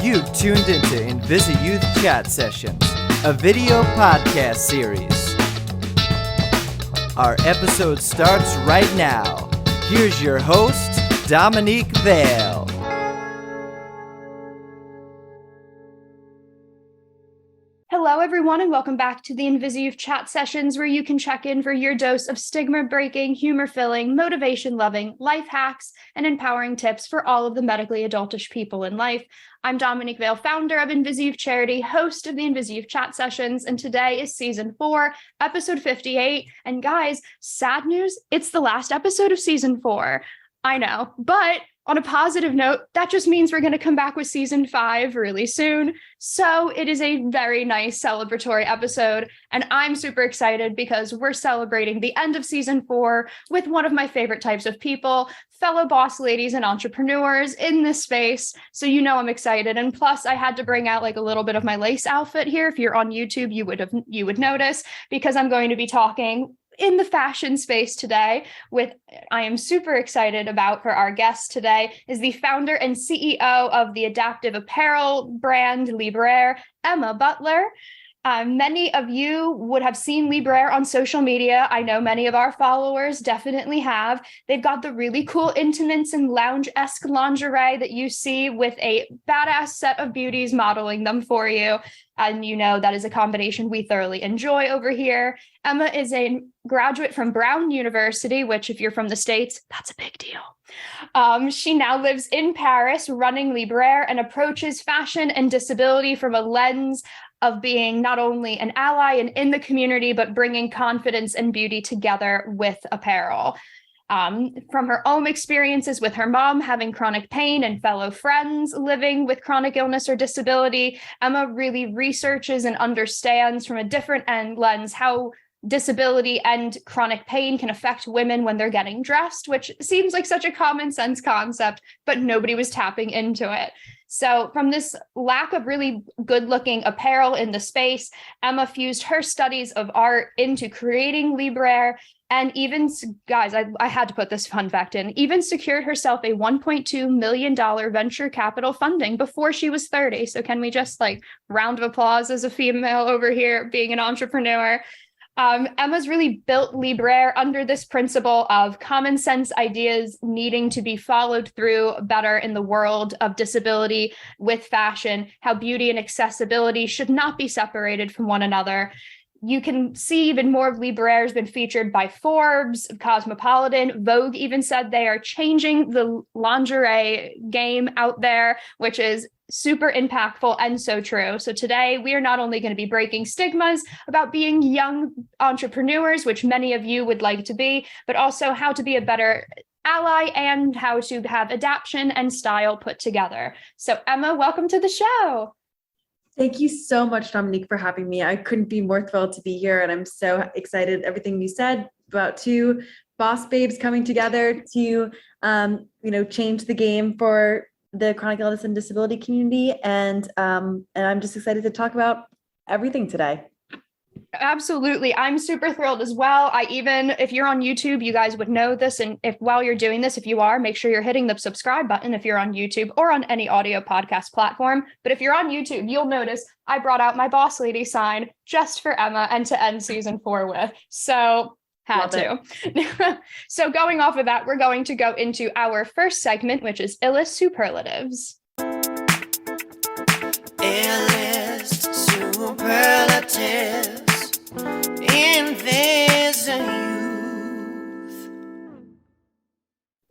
You've tuned into InvisiYouth Chat Sessions, a video podcast series. Our episode starts right now. Here's your host, Dominique Vale. Hello, everyone, and welcome back to the InvisiYouth Chat Sessions, where you can check in for your dose of stigma-breaking, humor-filling, motivation-loving, life hacks, and empowering tips for all of the medically adultish people in life. I'm Dominique Vale, founder of InvisiYouth Charity, host of the InvisiYouth Chat Sessions, and today is Season 4, Episode 58. And guys, sad news, it's the last episode of Season 4. I know, but on a positive note, that just means we're going to come back with Season 5 really soon. So it is a very nice celebratory episode, and I'm super excited because we're celebrating the end of Season 4 with one of my favorite types of people, fellow boss ladies and entrepreneurs in this space. So you know I'm excited. And plus, I had to bring out like a little bit of my lace outfit here. If you're on YouTube, you would notice, because I'm going to be talking in the fashion space today I am super excited about for our guest today is the founder and CEO of the adaptive apparel brand Liberare, Emma Butler. Many of you would have seen Liberare on social media. I know many of our followers definitely have. They've got the really cool intimates and lounge-esque lingerie that you see with a badass set of beauties modeling them for you. And you know that is a combination we thoroughly enjoy over here. Emma is a graduate from Brown University, which if you're from the States, that's a big deal. She now lives in Paris running Liberare and approaches fashion and disability from a lens of being not only an ally and in the community, but bringing confidence and beauty together with apparel. From her own experiences with her mom having chronic pain and fellow friends living with chronic illness or disability, Emma really researches and understands from a different lens how disability and chronic pain can affect women when they're getting dressed, which seems like such a common sense concept, but nobody was tapping into it. So from this lack of really good looking apparel in the space, Emma fused her studies of art into creating Liberare, and even, guys, I had to put this fun fact in, even secured herself a $1.2 million venture capital funding before she was 30. So can we just round of applause as a female over here being an entrepreneur? Emma's really built Liberare under this principle of common sense ideas needing to be followed through better in the world of disability with fashion, how beauty and accessibility should not be separated from one another. You can see even more of Liberare has been featured by Forbes, Cosmopolitan, Vogue even said they are changing the lingerie game out there, which is super impactful and so true. So today we are not only going to be breaking stigmas about being young entrepreneurs, which many of you would like to be, but also how to be a better ally and how to have adaptation and style put together. So Emma, welcome to the show. Thank you so much, Dominique, for having me. I couldn't be more thrilled to be here, and I'm so excited. Everything you said about two boss babes coming together to, change the game for the chronic illness and disability community, and I'm just excited to talk about everything today. Absolutely. I'm super thrilled as well. If you're on YouTube, you guys would know this. And if while you're doing this, if you are, make sure you're hitting the subscribe button if you're on YouTube or on any audio podcast platform. But if you're on YouTube, you'll notice I brought out my boss lady sign just for Emma and to end Season 4 with. So had to. So going off of that, we're going to go into our first segment, which is Illest Superlatives. Illest Superlatives.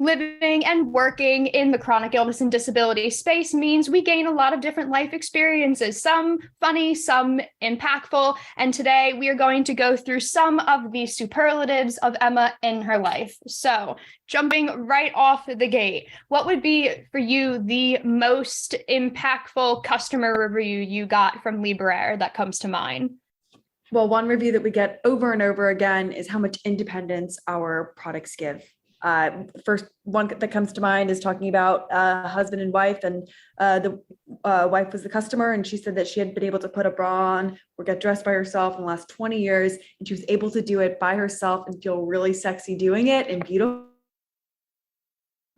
Living and working in the chronic illness and disability space means we gain a lot of different life experiences, some funny, some impactful. And today we are going to go through some of the superlatives of Emma in her life. So jumping right off the gate, what would be for you the most impactful customer review you got from Liberare that comes to mind? Well, one review that we get over and over again is how much independence our products give. First one that comes to mind is talking about husband and wife, and the wife was the customer, and she said that she had been able to put a bra on or get dressed by herself in the last 20 years, and she was able to do it by herself and feel really sexy doing it and beautiful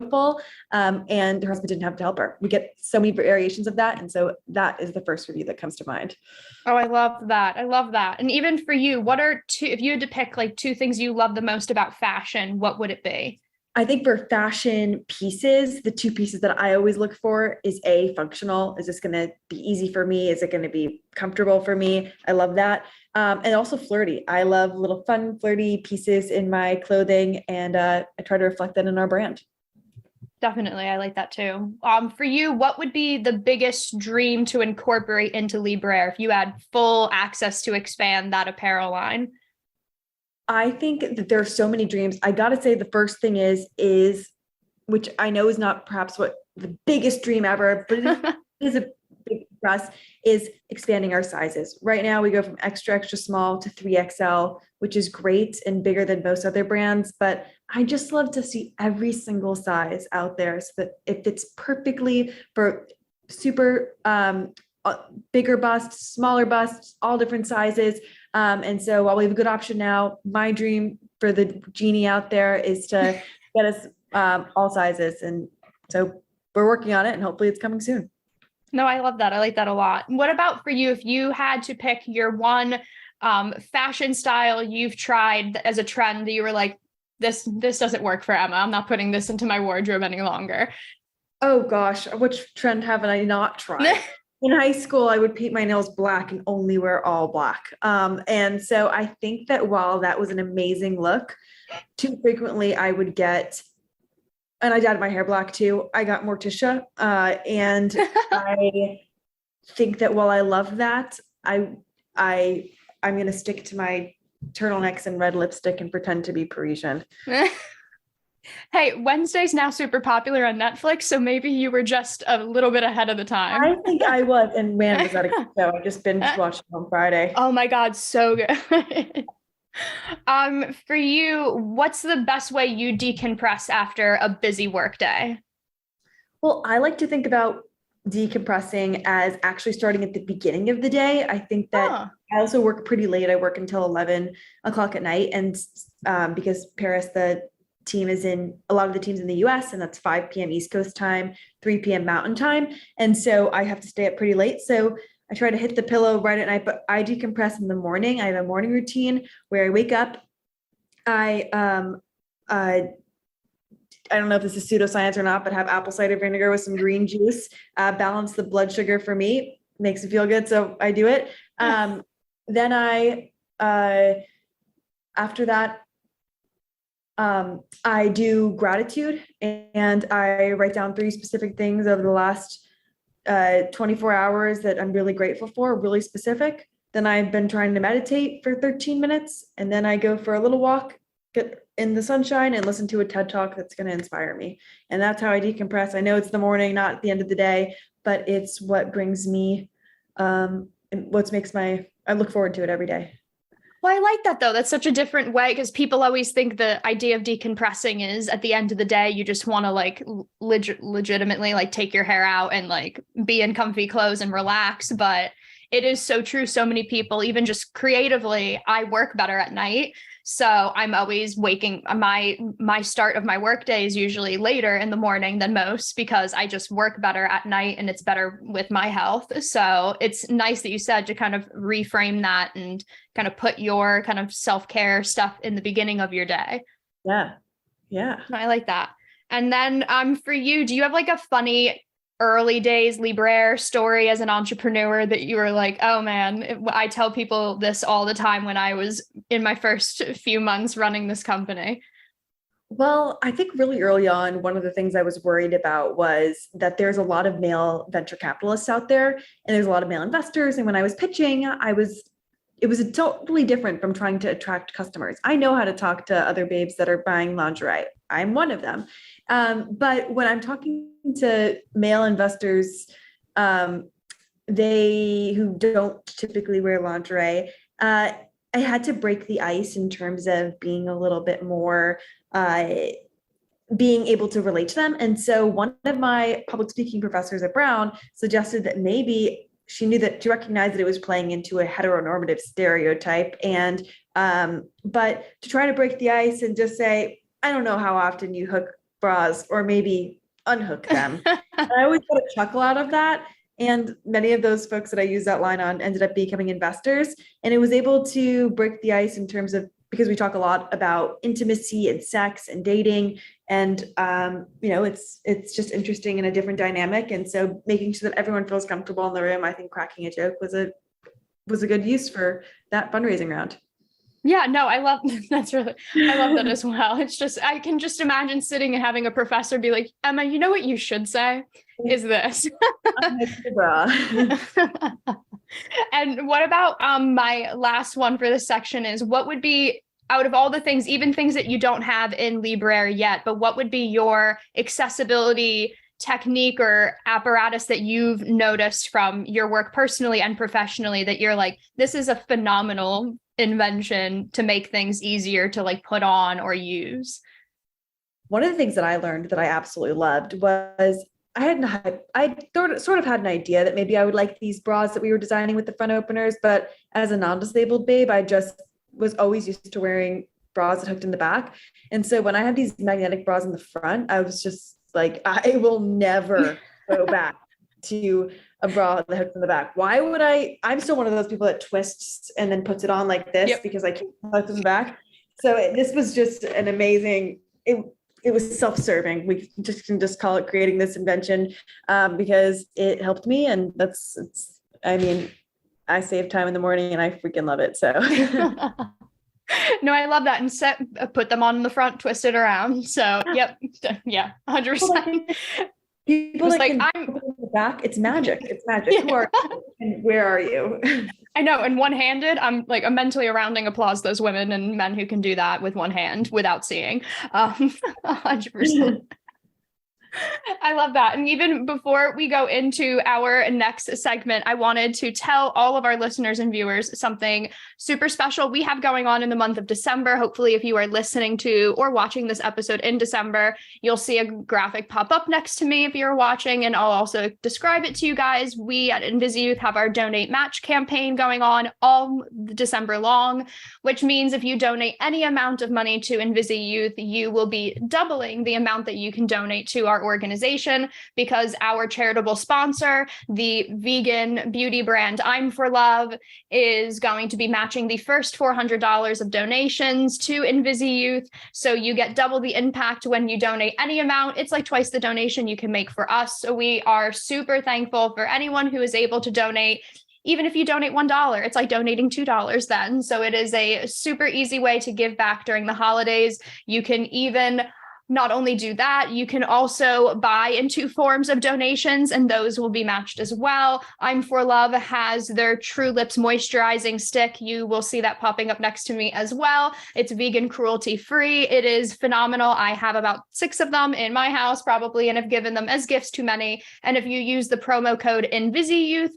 beautiful. And her husband didn't have to help her. We get so many variations of that. And so that is the first review that comes to mind. Oh, I love that. I love that. And even for you, what are if you had to pick like two things you love the most about fashion, what would it be? I think for fashion pieces, the two pieces that I always look for is functional. Is this going to be easy for me? Is it going to be comfortable for me? I love that. And also flirty. I love little fun, flirty pieces in my clothing. And I try to reflect that in our brand. Definitely. I like that too. For you, what would be the biggest dream to incorporate into Liberare if you had full access to expand that apparel line? I think that there are so many dreams. I got to say the first thing is, which I know is not perhaps what the biggest dream ever, but it is a big for us, is expanding our sizes. Right now we go from extra, extra small to 3XL, which is great and bigger than most other brands. But I just love to see every single size out there so that it fits perfectly for super bigger busts, smaller busts, all different sizes. And so while we have a good option now, my dream for the genie out there is to get us all sizes. And so we're working on it and hopefully it's coming soon. No, I love that. I like that a lot. What about for you, if you had to pick your one fashion style you've tried as a trend that you were like, this doesn't work for Emma. I'm not putting this into my wardrobe any longer. Oh gosh, which trend haven't I not tried? In high school, I would paint my nails black and only wear all black. And so I think that while that was an amazing look, too frequently I would get, and I dyed my hair black too, I got Morticia. And I think that while I love that, I'm going to stick to my turtlenecks and red lipstick and pretend to be Parisian. Hey, Wednesday's now super popular on Netflix, so maybe you were just a little bit ahead of the time. I think I was, and man, was that a good show. I just binge watched it on Friday. Oh my God, so good. For you, what's the best way you decompress after a busy work day? Well, I like to think about decompressing as actually starting at the beginning of the day. I think that I also work pretty late. I work until 11 o'clock at night. And because Paris, a lot of the teams in the US, and that's 5 p.m. East Coast time, 3 p.m. Mountain time. And so I have to stay up pretty late. So I try to hit the pillow right at night, but I decompress in the morning. I have a morning routine where I wake up. I don't know if this is pseudoscience or not, but have apple cider vinegar with some green juice, balance the blood sugar for me, makes me feel good. So I do it. Then after that, I do gratitude and I write down 3 specific things over the last 24 hours that I'm really grateful for, really specific. Then I've been trying to meditate for 13 minutes and then I go for a little walk, get in the sunshine and listen to a TED Talk that's going to inspire me. And that's how I decompress. I know it's the morning, not at the end of the day, but it's what brings me, and I look forward to it every day. Well, I like that though. That's such a different way because people always think the idea of decompressing is at the end of the day, you just want to like legitimately like take your hair out and like be in comfy clothes and relax. But it is so true. So many people, even just creatively, I work better at night. So I'm always waking, my start of my workday is usually later in the morning than most because I just work better at night and it's better with my health. So it's nice that you said to kind of reframe that and kind of put your kind of self-care stuff in the beginning of your day. Yeah. Yeah. I like that. And then for you, do you have like a funny early days Liberare story as an entrepreneur that you were like, oh man, I tell people this all the time when I was in my first few months running this company? Well, I think really early on, one of the things I was worried about was that there's a lot of male venture capitalists out there and there's a lot of male investors. And when I was pitching, it was totally different from trying to attract customers. I know how to talk to other babes that are buying lingerie. I'm one of them. But when I'm talking to male investors, who don't typically wear lingerie, I had to break the ice in terms of being a little bit more, being able to relate to them. And so one of my public speaking professors at Brown suggested that maybe she recognized that it was playing into a heteronormative stereotype. But to try to break the ice and just say, I don't know how often you hook bras or maybe unhook them. And I always got a chuckle out of that. And many of those folks that I used that line on ended up becoming investors. And it was able to break the ice in terms of, because we talk a lot about intimacy and sex and dating. And, it's just interesting and a different dynamic. And so making sure that everyone feels comfortable in the room, I think cracking a joke was a good use for that fundraising round. Yeah, no, I love that as well. It's just, I can just imagine sitting and having a professor be like, Emma, you know what you should say is this. And what about my last one for this section is, what would be, out of all the things, even things that you don't have in Liberare yet, but what would be your accessibility technique or apparatus that you've noticed from your work personally and professionally that you're like, this is a phenomenal invention to make things easier to like put on or use? One of the things that I learned that I absolutely loved was I sort of had an idea that maybe I would like these bras that we were designing with the front openers, but as a non-disabled babe, I just was always used to wearing bras that hooked in the back. And so when I had these magnetic bras in the front, I was just like, I will never go back to a bra that hooks in the back. Why would I'm still one of those people that twists and then puts it on like this because I can't hook in the back. So this was just an amazing, it was self-serving. We can just call it creating this invention because it helped me. And I save time in the morning and I freaking love it. So no, I love that. And put them on in the front, twist it around. So yep. Yeah. 100%. People like, I'm the back. It's magic. It's magic. Yeah. Who are you and where are you? I know. And one-handed, I'm mentally rounding applause those women and men who can do that with one hand without seeing. 100%. I love that. And even before we go into our next segment, I wanted to tell all of our listeners and viewers something super special we have going on in the month of December. Hopefully, if you are listening to or watching this episode in December, you'll see a graphic pop up next to me if you're watching, and I'll also describe it to you guys. We at InvisiYouth have our Donate Match campaign going on all December long, which means if you donate any amount of money to InvisiYouth, you will be doubling the amount that you can donate to our organization, because our charitable sponsor, the vegan beauty brand I'm for Love, is going to be matching the first $400 of donations to InvisiYouth. So you get double the impact when you donate any amount. It's like twice the donation you can make for us. So we are super thankful for anyone who is able to donate. Even if you donate $1, it's like donating $2 then. So it is a super easy way to give back during the holidays. You can even not only do that, you can also buy in 2 forms of donations, and those will be matched as well. I'm for Love has their True Lips moisturizing stick. You will see that popping up next to me as well. It's vegan, cruelty free. It is phenomenal. I have about 6 of them in my house probably, and have given them as gifts to many. And if you use the promo code InvisiYouth,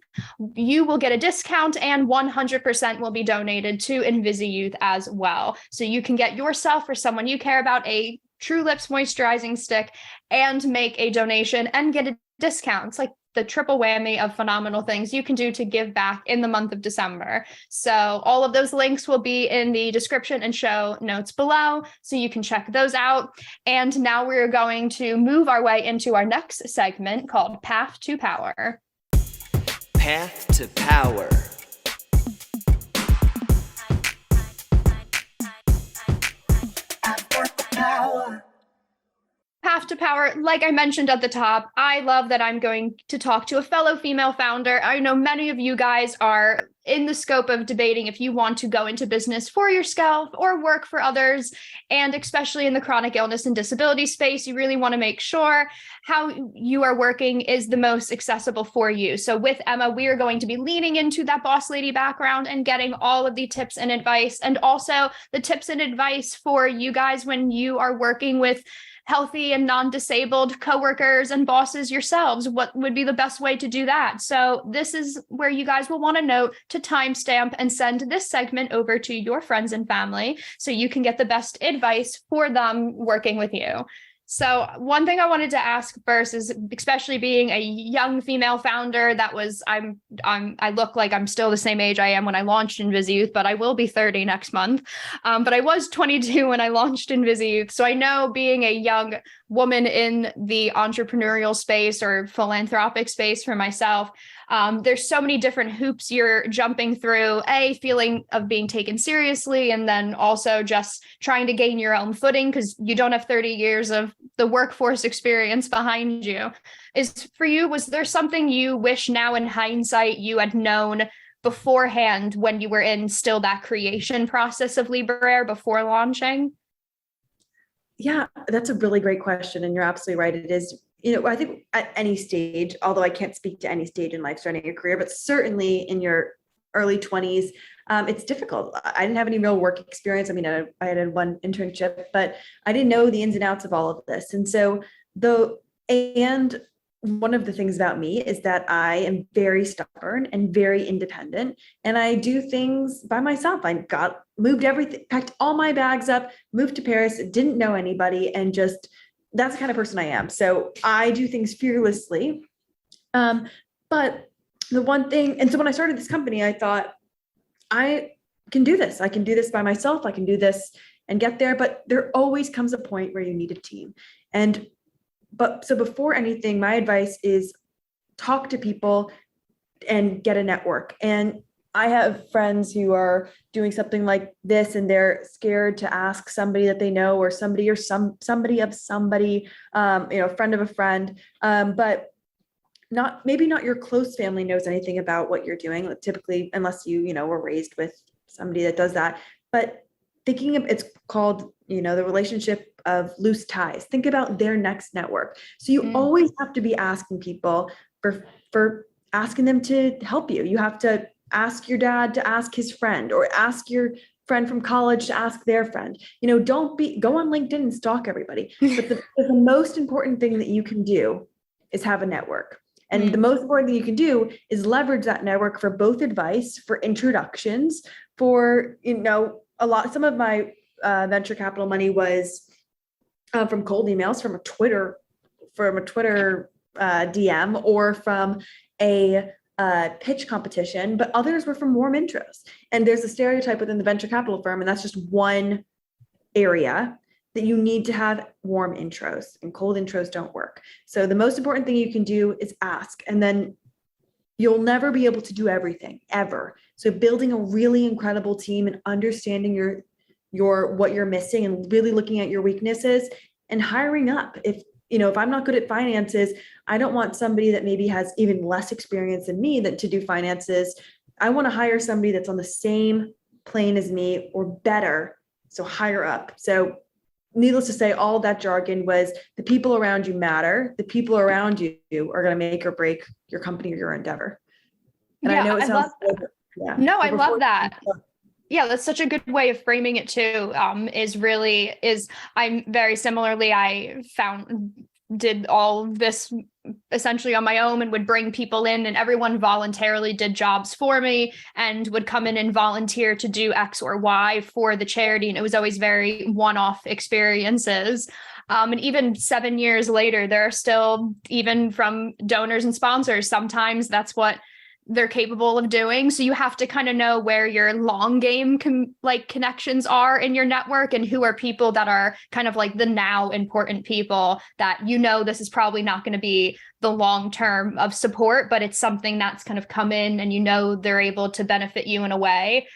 you will get a discount, and 100% will be donated to InvisiYouth as well. So you can get yourself or someone you care about a True Lips moisturizing stick and make a donation and get a discount. It's like the triple whammy of phenomenal things you can do to give back in the month of December. So all of those links will be in the description and show notes below, so you can check those out. And now we're going to move our way into our next segment called Path to Power. Path to Power. Path to Power, like I mentioned at the top, I love that I'm going to talk to a fellow female founder. I know many of you guys are in the scope of debating if you want to go into business for yourself or work for others. And especially in the chronic illness and disability space, you really want to make sure how you are working is the most accessible for you. So with Emma, we are going to be leaning into that boss lady background and getting all of the tips and advice, and also the tips and advice for you guys when you are working with healthy and non-disabled coworkers and bosses yourselves. What would be the best way to do that? So this is where you guys will want to note to timestamp and send this segment over to your friends and family so you can get the best advice for them working with you. So one thing I wanted to ask first is, especially being a young female founder, I look like I'm still the same age I am when I launched InvisiYouth, but I will be 30 next month. But I was 22 when I launched InvisiYouth. So I know being a young woman in the entrepreneurial space or philanthropic space for myself, there's so many different hoops you're jumping through, feeling of being taken seriously, and then also just trying to gain your own footing because you don't have 30 years of the workforce experience behind you. Was there something you wish now in hindsight you had known beforehand when you were in still that creation process of Liberare before launching? Yeah, that's a really great question. And you're absolutely right. It is, I think at any stage, although I can't speak to any stage in life starting a career, but certainly in your early 20s, it's difficult. I didn't have any real work experience. I mean, I had one internship, but I didn't know the ins and outs of all of this. And so one of the things about me is that I am very stubborn and very independent, and I do things by myself. Moved everything, packed all my bags up, moved to Paris, didn't know anybody, and just, that's the kind of person I am. So I do things fearlessly. But the one thing, and so when I started this company, I thought, I can do this. I can do this by myself. I can do this and get there. But there always comes a point where you need a team. So before anything, my advice is talk to people and get a network. And I have friends who are doing something like this and they're scared to ask somebody that they know, or somebody of somebody, a friend of a friend. But maybe not your close family knows anything about what you're doing, typically, unless you were raised with somebody that does that. But it's called, the relationship of loose ties. Think about their next network. So you always have to be asking people for asking them to help you. You have to ask your dad to ask his friend, or ask your friend from college to ask their friend. Don't go on LinkedIn and stalk everybody. But the most important thing that you can do is have a network. And the most important thing you can do is leverage that network for both advice, for introductions, for, some of my venture capital money was from cold emails, from a Twitter DM, or from a pitch competition, but others were from warm intros. And there's a stereotype within the venture capital firm, and that's just one area, that you need to have warm intros, and cold intros don't work. So the most important thing you can do is ask, and then you'll never be able to do everything ever. So building a really incredible team and understanding what you're missing, and really looking at your weaknesses, and hiring up. If I'm not good at finances, I don't want somebody that maybe has even less experience than me to do finances. I want to hire somebody that's on the same plane as me or better. So hire up. So needless to say, all that jargon was, the people around you matter. The people around you are going to make or break your company or your endeavor. And I know it sounds yeah. No, I love that. Yeah, that's such a good way of framing it too. I'm very similarly, did all this essentially on my own, and would bring people in, and everyone voluntarily did jobs for me and would come in and volunteer to do X or Y for the charity. And it was always very one-off experiences. And even 7 years later, there are still, even from donors and sponsors, sometimes that's what they're capable of doing. So you have to kind of know where your long game connections are in your network, and who are people that are kind of like the now important people that this is probably not going to be the long term of support, but it's something that's kind of come in and they're able to benefit you in a way.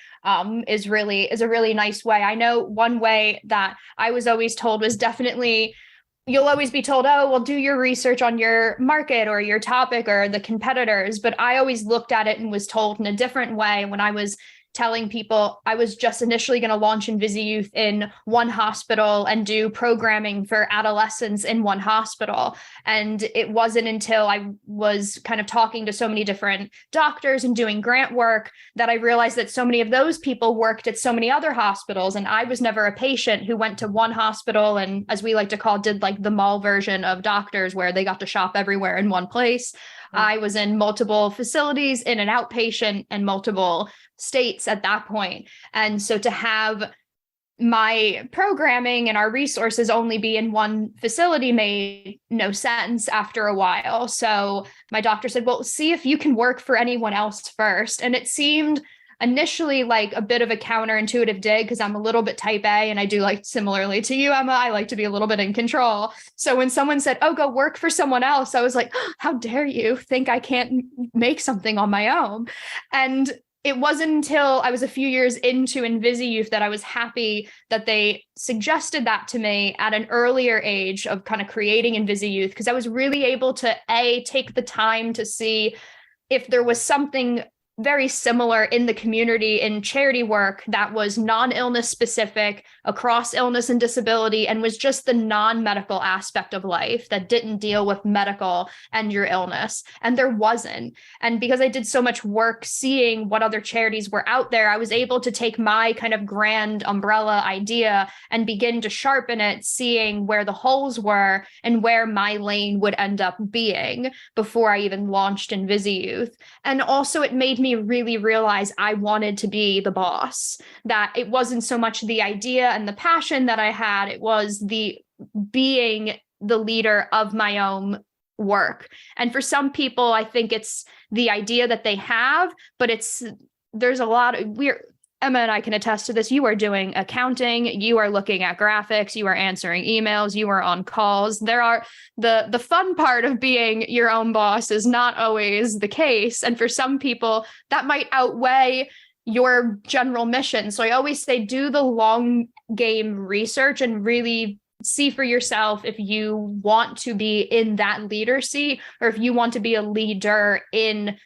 Is a really nice way. I know one way that I was always told was definitely, you'll always be told, oh, well, do your research on your market or your topic or the competitors. But I always looked at it and was told in a different way. When I was telling people I was just initially going to launch InvisiYouth in one hospital and do programming for adolescents in one hospital. And it wasn't until I was kind of talking to so many different doctors and doing grant work that I realized that so many of those people worked at so many other hospitals. And I was never a patient who went to one hospital and, as we like to call, did like the mall version of doctors where they got to shop everywhere in one place. I was in multiple facilities, in an outpatient, and multiple states at that point. And so to have my programming and our resources only be in one facility made no sense after a while. So my doctor said, well, see if you can work for anyone else first. And it seemed initially like a bit of a counterintuitive dig because I'm a little bit type A and I do like similarly to you, Emma, I like to be a little bit in control. So when someone said, oh, go work for someone else, I was like, oh, how dare you think I can't make something on my own? And it wasn't until I was a few years into InvisiYouth that I was happy that they suggested that to me at an earlier age of kind of creating InvisiYouth, because I was really able to take the time to see if there was something very similar in the community in charity work that was non-illness specific across illness and disability and was just the non-medical aspect of life that didn't deal with medical and your illness. And there wasn't. And because I did so much work seeing what other charities were out there, I was able to take my kind of grand umbrella idea and begin to sharpen it, seeing where the holes were and where my lane would end up being before I even launched InvisiYouth. And also it made me really realize I wanted to be the boss, that it wasn't so much the idea and the passion that I had, it was the being the leader of my own work. And for some people, I think it's the idea that they have, but there's a lot of Emma and I can attest to this. You are doing accounting, you are looking at graphics, you are answering emails, you are on calls. There are the fun part of being your own boss is not always the case. And for some people that might outweigh your general mission. So I always say, do the long game research and really see for yourself if you want to be in that leader seat or if you want to be a leader in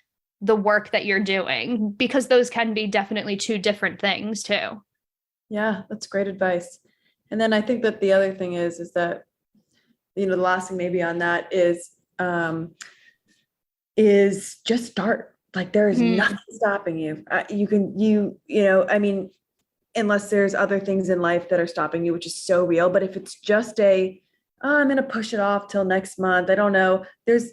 the work that you're doing, because those can be definitely two different things too. Yeah, that's great advice. And then I think that the other thing is that, the last thing maybe on that is just start. Like there is nothing stopping you. Unless there's other things in life that are stopping you, which is so real. But if it's just I'm going to push it off till next month, I don't know. It's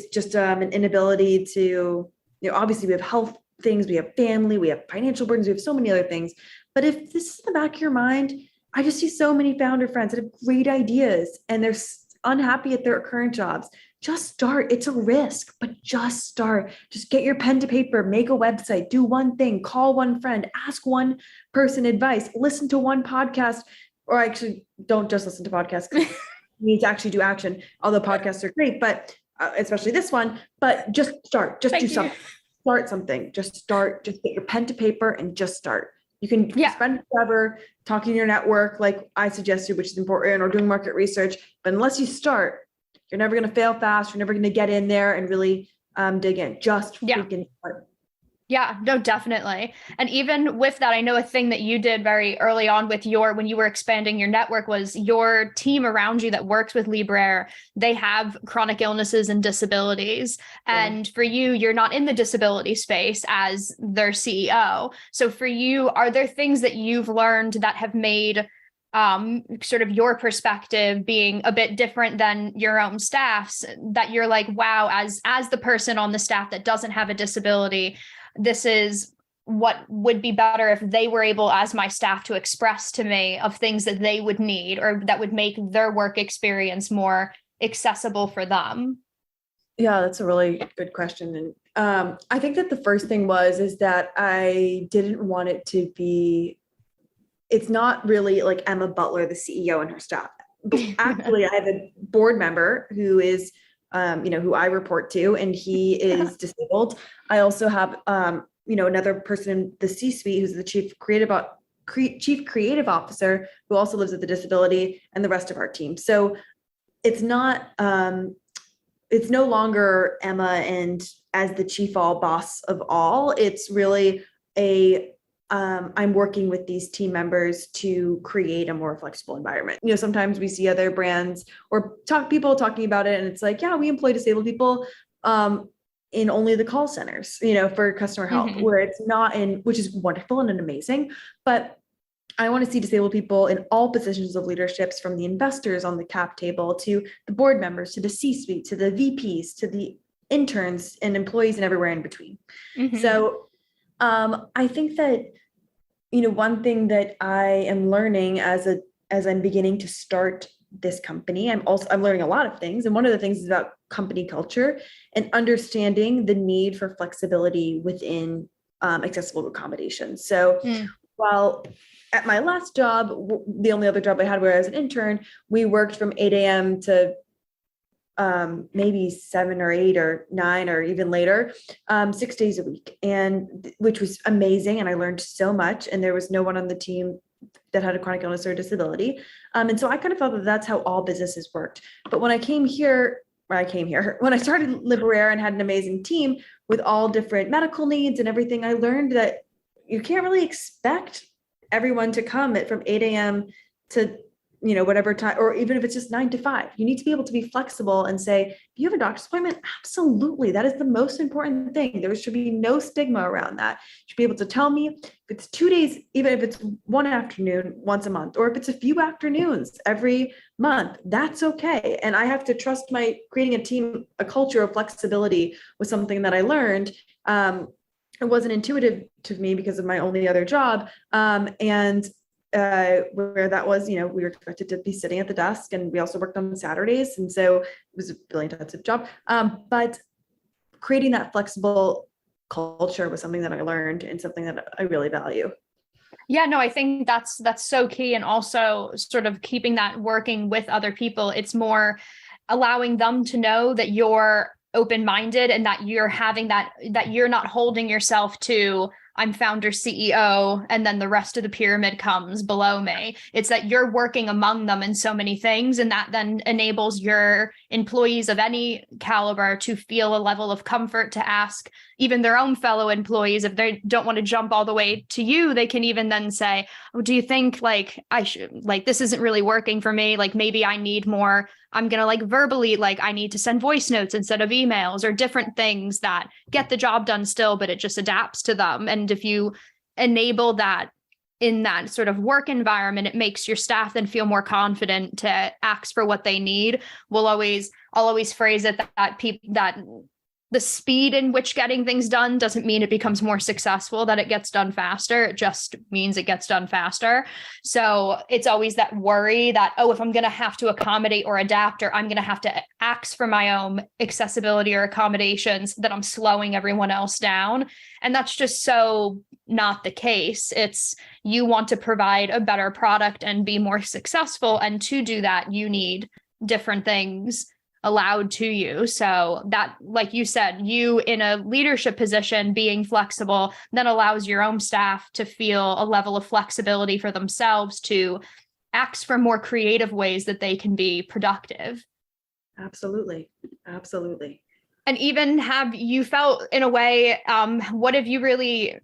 just an inability to, obviously we have health things, we have family, we have financial burdens, we have so many other things. But if this is in the back of your mind, I just see so many founder friends that have great ideas and they're unhappy at their current jobs. Just start. It's a risk, but just start. Just get your pen to paper, make a website, do one thing, call one friend, ask one person advice, listen to one podcast, or actually don't just listen to podcasts. You need to actually do action. Although podcasts are great, but especially this one, but just start, just do something, start something, just start, just get your pen to paper and just start. You can spend forever talking to your network, like I suggested, which is important, or doing market research. But unless you start, you're never going to fail fast. You're never going to get in there and really dig in. Just freaking start. Yeah, no, definitely. And even with that, I know a thing that you did very early on with when you were expanding your network was your team around you that works with Liberare. They have chronic illnesses and disabilities. Yeah. And for you, you're not in the disability space as their CEO. So for you, are there things that you've learned that have made sort of your perspective being a bit different than your own staff's, that you're like, wow, as the person on the staff that doesn't have a disability, this is what would be better if they were able, as my staff, to express to me of things that they would need or that would make their work experience more accessible for them? Yeah, that's a really good question. And I think that the first thing is that I didn't want it to be, it's not really like Emma Butler, the CEO, and her staff. Actually, I have a board member who is who I report to, and he is disabled. I also have, another person in the C-suite who's the chief creative officer who also lives with a disability, and the rest of our team. So it's not, it's no longer Emma and as the chief all boss of all. It's really I'm working with these team members to create a more flexible environment. Sometimes we see other brands or people talking about it, and it's like, yeah, we employ disabled people in only the call centers, for customer help, where it's not which is wonderful and amazing. But I want to see disabled people in all positions of leaderships, from the investors on the cap table to the board members, to the C-suite, to the VPs, to the interns and employees and everywhere in between. So I think that, one thing that I am learning as I'm beginning to start this company. I'm learning a lot of things. And one of the things is about company culture and understanding the need for flexibility within accessible accommodations. So while at my last job, the only other job I had where I was an intern, we worked from 8 a.m. to maybe 7 or 8 or 9 or even later, 6 days a week, and which was amazing. And I learned so much, and there was no one on the team that had a chronic illness or disability. And so I kind of felt that that's how all businesses worked. But when I started Liberare and had an amazing team with all different medical needs and everything, I learned that you can't really expect everyone to come from 8 a.m. to whatever time, or even if it's just 9 to 5, you need to be able to be flexible and say, if you have a doctor's appointment, absolutely. That is the most important thing. There should be no stigma around that. You should be able to tell me if it's 2 days, even if it's one afternoon once a month, or if it's a few afternoons every month, that's okay. And I have to trust creating a culture of flexibility was something that I learned. It wasn't intuitive to me because of my only other job. Where that was, we were expected to be sitting at the desk, and we also worked on Saturdays. And so it was a really intensive job. But creating that flexible culture was something that I learned and something that I really value. Yeah, no, I think that's so key. And also sort of keeping that working with other people. It's more allowing them to know that you're open-minded and that you're having that you're not holding yourself to, I'm founder CEO, and then the rest of the pyramid comes below me. It's that you're working among them in so many things, and that then enables your employees of any caliber to feel a level of comfort to ask even their own fellow employees. If they don't want to jump all the way to you, they can even then say, oh, do you think I should, this isn't really working for me? Maybe I need more, I'm going to verbally, I need to send voice notes instead of emails, or different things that get the job done still, but it just adapts to them. And if you enable that in that sort of work environment, it makes your staff then feel more confident to ask for what they need. I'll always phrase it that the speed in which getting things done doesn't mean it becomes more successful, that it gets done faster. It just means it gets done faster. So it's always that worry that, if I'm going to have to accommodate or adapt, or I'm going to have to ask for my own accessibility or accommodations, that I'm slowing everyone else down. And that's just so not the case. It's, you want to provide a better product and be more successful. And to do that, you need different things allowed to you. So that, like you said, you in a leadership position being flexible then allows your own staff to feel a level of flexibility for themselves to ask for more creative ways that they can be productive. Absolutely. And even have you felt in a way, what have you really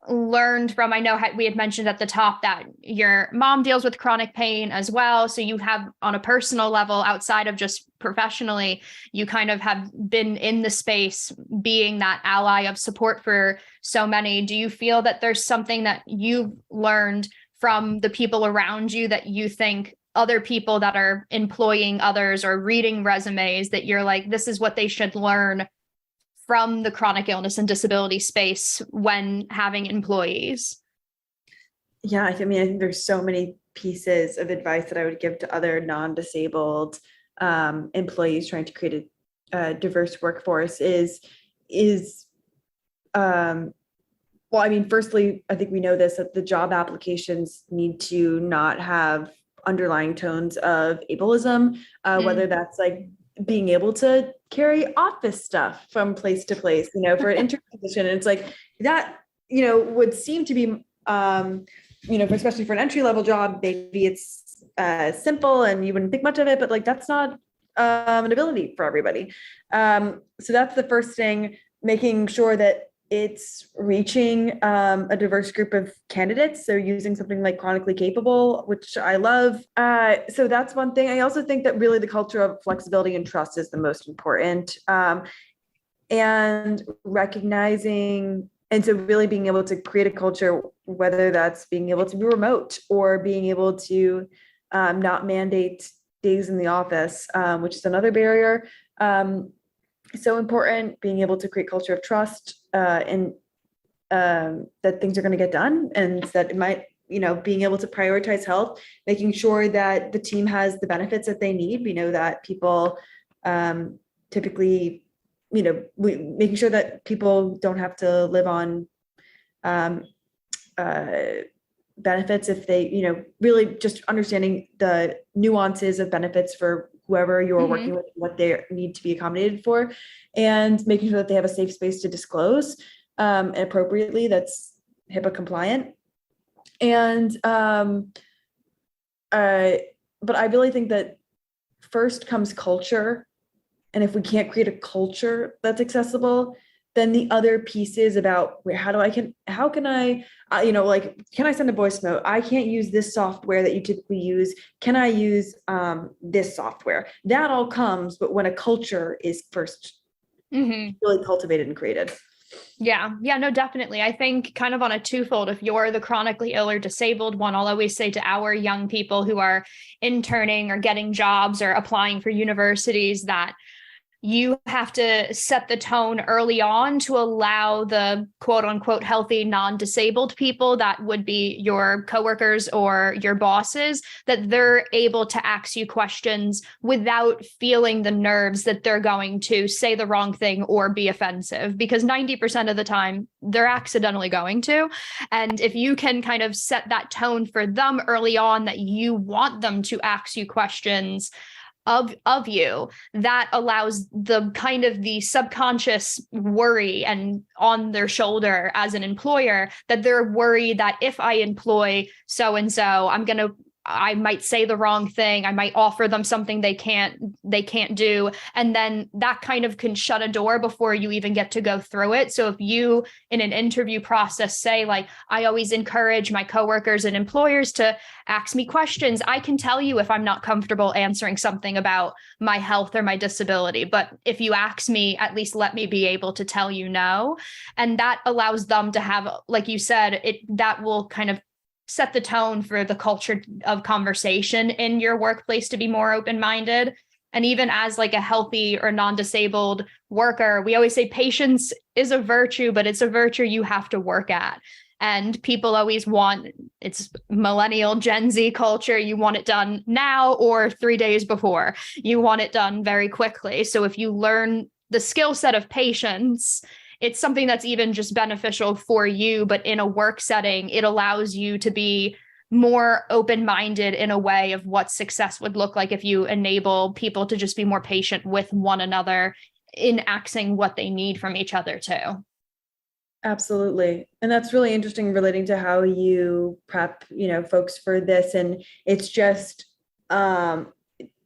learned from, I know we had mentioned at the top that your mom deals with chronic pain as well. So you have, on a personal level, outside of just professionally, you kind of have been in the space being that ally of support for so many. Do you feel that there's something that you've learned from the people around you that you think other people that are employing others or reading resumes, that you're like, this is what they should learn from the chronic illness and disability space when having employees? Yeah, I think there's so many pieces of advice that I would give to other non-disabled employees trying to create a diverse workforce firstly, I think we know this, that the job applications need to not have underlying tones of ableism, whether that's being able to carry office stuff from place to place, for an intern position. And it's that, would seem to be, especially for an entry level job, maybe it's simple and you wouldn't think much of it, but that's not an ability for everybody. So that's the first thing, making sure that it's reaching a diverse group of candidates. So using something like chronically capable, which I love. So that's one thing. I also think that really the culture of flexibility and trust is the most important. And recognizing, and so really being able to create a culture, whether that's being able to be remote or being able to not mandate days in the office, which is another barrier. So important, being able to create culture of trust and that things are going to get done, and that it might being able to prioritize health, making sure that the team has the benefits that they need. We know that people typically, making sure that people don't have to live on benefits if they, really just understanding the nuances of benefits for whoever you're working with, what they need to be accommodated for, and making sure that they have a safe space to disclose appropriately that's HIPAA compliant. And but I really think that first comes culture. And if we can't create a culture that's accessible, then the other pieces about how can I can I send a voice note? I can't use this software that you typically use. Can I use this software? That all comes, but when a culture is first really cultivated and created. Yeah, no, definitely. I think kind of on a twofold, if you're the chronically ill or disabled one, I'll always say to our young people who are interning or getting jobs or applying for universities that you have to set the tone early on to allow the quote unquote healthy non-disabled people that would be your coworkers or your bosses, that they're able to ask you questions without feeling the nerves that they're going to say the wrong thing or be offensive, because 90% of the time they're accidentally going to. And if you can kind of set that tone for them early on that you want them to ask you questions of you, that allows the kind of the subconscious worry and on their shoulder as an employer, that they're worried that if I employ so-and-so, I might say the wrong thing. I might offer them something they can't do. And then that kind of can shut a door before you even get to go through it. So if you in an interview process say, like, I always encourage my coworkers and employers to ask me questions, I can tell you if I'm not comfortable answering something about my health or my disability. But if you ask me, at least let me be able to tell you no. And that allows them to have, like you said, that will kind of set the tone for the culture of conversation in your workplace to be more open-minded. And even as like a healthy or non-disabled worker, we always say patience is a virtue, but it's a virtue you have to work at. And people always want, it's millennial Gen Z culture, you want it done now or 3 days before. You want it done very quickly. So if you learn the skill set of patience, it's something that's even just beneficial for you, but in a work setting, it allows you to be more open-minded in a way of what success would look like if you enable people to just be more patient with one another in asking what they need from each other too. Absolutely. And that's really interesting relating to how you prep, folks for this. And it's just, to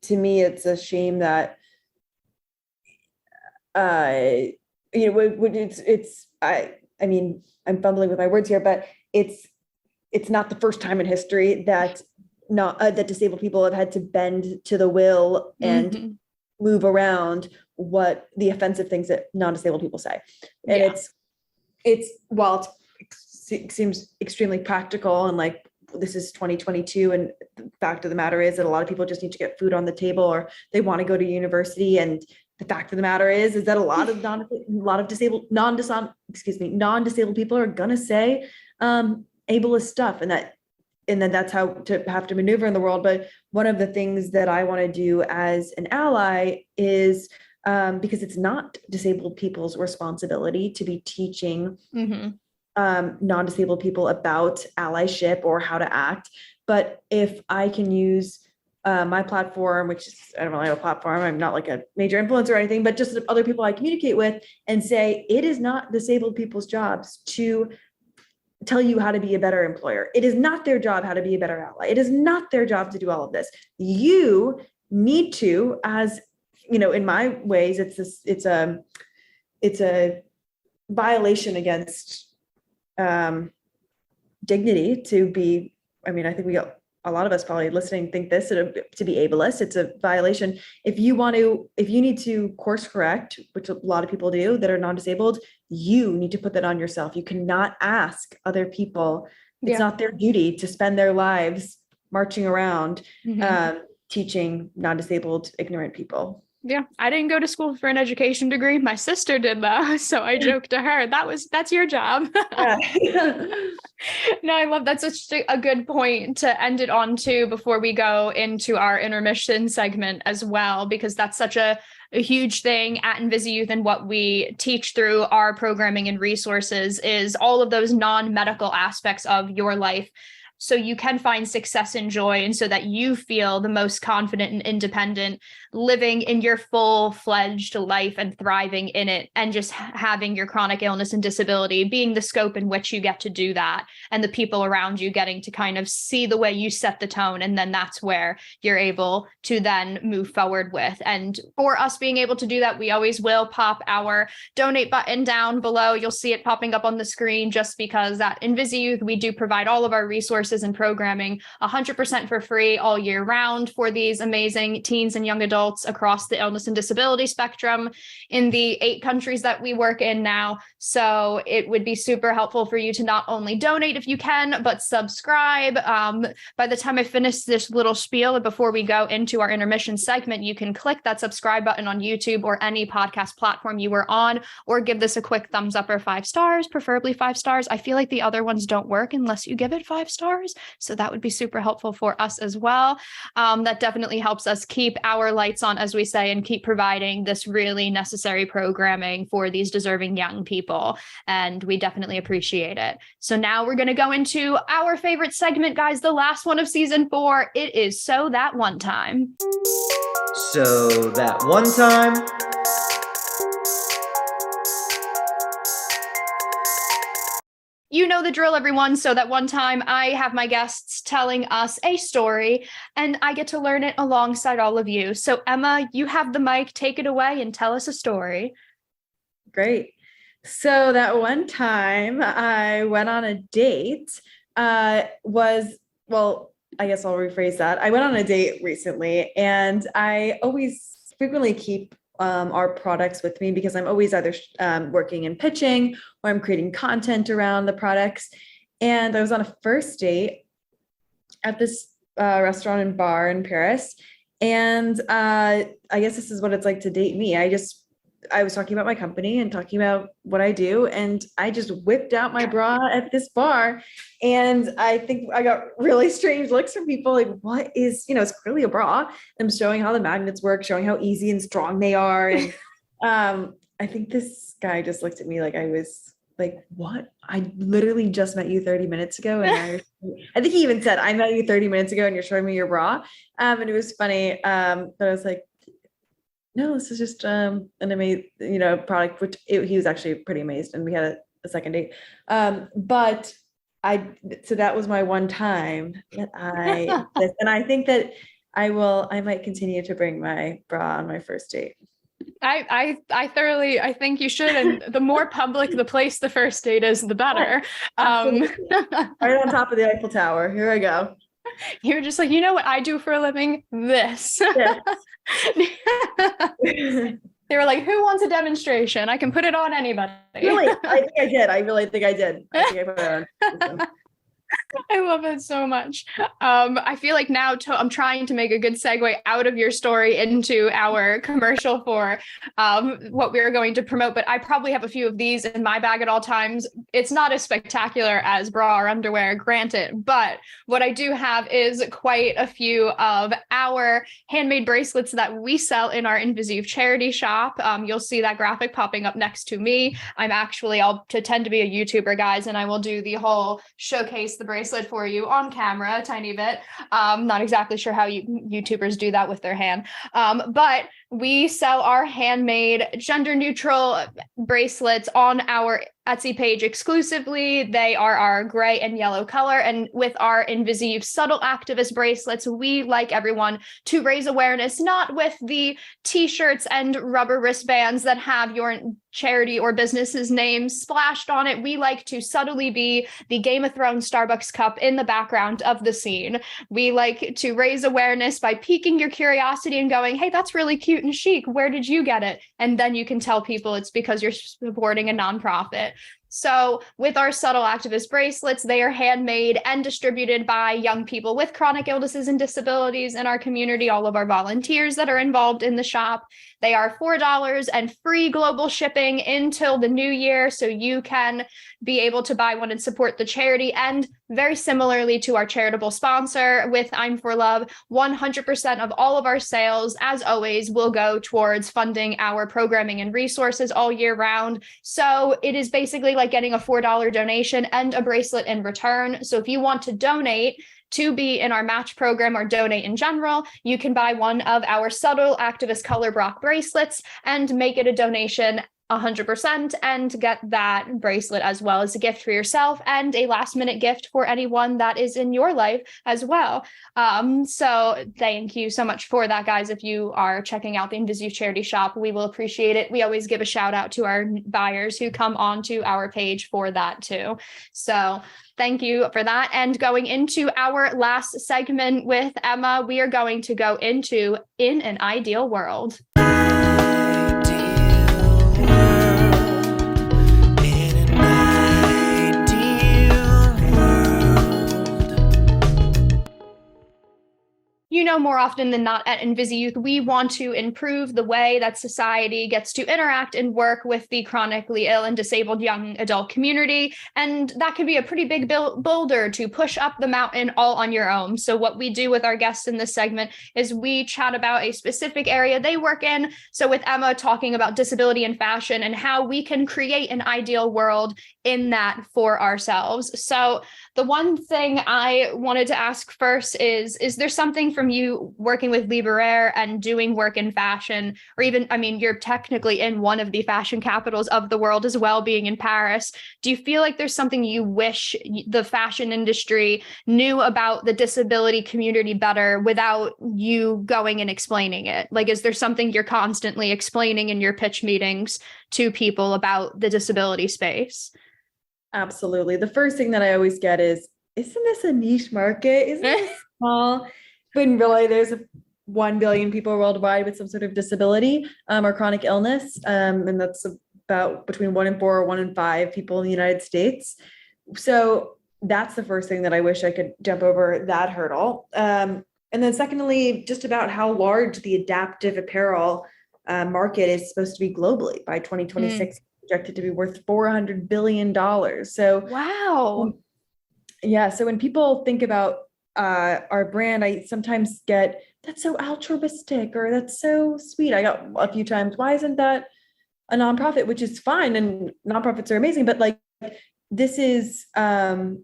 me, it's a shame that, I mean, I'm fumbling with my words here, but it's not the first time in history that that disabled people have had to bend to the will and move around what the offensive things that non-disabled people say. And it's while it seems extremely practical and like this is 2022, and the fact of the matter is that a lot of people just need to get food on the table or they want to go to university, and the fact of the matter is that a lot of non-disabled people are gonna say ableist stuff, and then that's how to have to maneuver in the world. But one of the things that I want to do as an ally is because it's not disabled people's responsibility to be teaching non-disabled people about allyship or how to act. But if I can use my platform, which is, I don't really have a platform, I'm not like a major influencer or anything, but just other people I communicate with, and say, it is not disabled people's jobs to tell you how to be a better employer. It is not their job how to be a better ally. It is not their job to do all of this. You need to, as in my ways, it's a violation against dignity to be, I think a lot of us probably listening think this to be ableist. It's a violation. If you need to course correct, which a lot of people do that are non-disabled, you need to put that on yourself. You cannot ask other people. It's not their duty to spend their lives marching around teaching non-disabled, ignorant people. Yeah, I didn't go to school for an education degree. My sister did though. So I joked to her, that's your job. Yeah. No, I love that's such a good point to end it on too before we go into our intermission segment as well, because that's such a huge thing at InvisiYouth, and what we teach through our programming and resources is all of those non-medical aspects of your life, so you can find success and joy, and so that you feel the most confident and independent living in your full-fledged life and thriving in it, and just having your chronic illness and disability being the scope in which you get to do that, and the people around you getting to kind of see the way you set the tone, and then that's where you're able to then move forward with. And for us being able to do that, we always will pop our donate button down below. You'll see it popping up on the screen, just because at InvisiYouth, we do provide all of our resources and programming 100% for free all year round for these amazing teens and young adults across the illness and disability spectrum in the 8 countries that we work in now. So it would be super helpful for you to not only donate if you can, but subscribe. By the time I finish this little spiel and before we go into our intermission segment, you can click that subscribe button on YouTube or any podcast platform you were on, or give this a quick thumbs up or 5 stars, preferably 5 stars. I feel like the other ones don't work unless you give it 5 stars. So that would be super helpful for us as well. That definitely helps us keep our lights on, as we say, and keep providing this really necessary programming for these deserving young people. And we definitely appreciate it. So now we're going to go into our favorite segment, guys, the last one of season 4. It is So That One Time. So that one time. You know the drill, everyone. So that one time I have my guests telling us a story, and I get to learn it alongside all of you. So Emma, you have the mic. Take it away and tell us a story. Great. So that one time I went on a date I guess I'll rephrase that. I went on a date recently, and I always frequently keep our products with me, because I'm always either working in pitching or I'm creating content around the products. And I was on a first date at this restaurant and bar in Paris. And I guess this is what it's like to date me. I was talking about my company and talking about what I do, and I just whipped out my bra at this bar. And I think I got really strange looks from people like, what is, it's clearly a bra. I'm showing how the magnets work, showing how easy and strong they are. And I think this guy just looked at me like I was like, what? I literally just met you 30 minutes ago. And I think he even said, I met you 30 minutes ago and you're showing me your bra. And it was funny. But I was like, no, this is just an amazing, product, which he was actually pretty amazed, and we had a second date. So that was my one time that and I think that I might continue to bring my bra on my first date. I think you should. And the more public the place the first date is, the better. Right on top of the Eiffel Tower. Here I go. You're just like, you know what I do for a living? This. Yes. They were like, who wants a demonstration? I can put it on anybody. Really? I think I did. I really think I did. I think I put it on. I love it so much. I feel like now I'm trying to make a good segue out of your story into our commercial for what we're going to promote, but I probably have a few of these in my bag at all times. It's not as spectacular as bra or underwear, granted, but what I do have is quite a few of our handmade bracelets that we sell in our InvisiYouth charity shop. You'll see that graphic popping up next to me. I'll pretend to be a YouTuber, guys, and I will do the whole showcase the bracelet for you on camera a tiny bit. Not exactly sure how YouTubers do that with their hand. But we sell our handmade gender neutral bracelets on our Etsy page exclusively. They are our gray and yellow color. And with our InvisiYouth Subtle Activist bracelets, we like everyone to raise awareness, not with the t-shirts and rubber wristbands that have your charity or business's name splashed on it. We like to subtly be the Game of Thrones Starbucks cup in the background of the scene. We like to raise awareness by piquing your curiosity and going, hey, that's really cute and chic. Where did you get it? And then you can tell people it's because you're supporting a nonprofit. So with our subtle activist bracelets, they are handmade and distributed by young people with chronic illnesses and disabilities in our community, all of our volunteers that are involved in the shop. They are $4 and free global shipping until the new year. So you can be able to buy one and support the charity. And very similarly to our charitable sponsor with I'm for Love, 100% of all of our sales, as always, will go towards funding our programming and resources all year round. So it is basically like getting a $4 donation and a bracelet in return. So if you want to donate to be in our match program or donate in general, you can buy one of our subtle activist color block bracelets and make it a donation 100% and get that bracelet as well as a gift for yourself and a last minute gift for anyone that is in your life as well. So thank you so much for that, guys. If you are checking out the InvisiYouth charity shop, we will appreciate it. We always give a shout out to our buyers who come onto our page for that too. So thank you for that. And going into our last segment with Emma, we are going to go into In an Ideal World. You know, more often than not at InvisiYouth, we want to improve the way that society gets to interact and work with the chronically ill and disabled young adult community. And that can be a pretty big boulder to push up the mountain all on your own. So what we do with our guests in this segment is we chat about a specific area they work in. So with Emma talking about disability and fashion and how we can create an ideal world in that for ourselves. So the one thing I wanted to ask first is there something from you working with Liberare and doing work in fashion, or even, I mean, you're technically in one of the fashion capitals of the world as well, being in Paris. Do you feel like there's something you wish the fashion industry knew about the disability community better without you going and explaining it? Like, is there something you're constantly explaining in your pitch meetings to people about the disability space? Absolutely. The first thing that I always get is, isn't this a niche market? Isn't this small? But really, there's 1 billion people worldwide with some sort of disability or chronic illness. And that's about between 1 in 4 or 1 in 5 people in the United States. So that's the first thing that I wish I could jump over that hurdle. And then secondly, just about how large the adaptive apparel market is supposed to be globally by 2026. Projected to be worth $400 billion. So wow. Yeah. So when people think about our brand, I sometimes get, that's so altruistic, or that's so sweet. I got a few times, why isn't that a nonprofit? Which is fine, and nonprofits are amazing, but like, this is a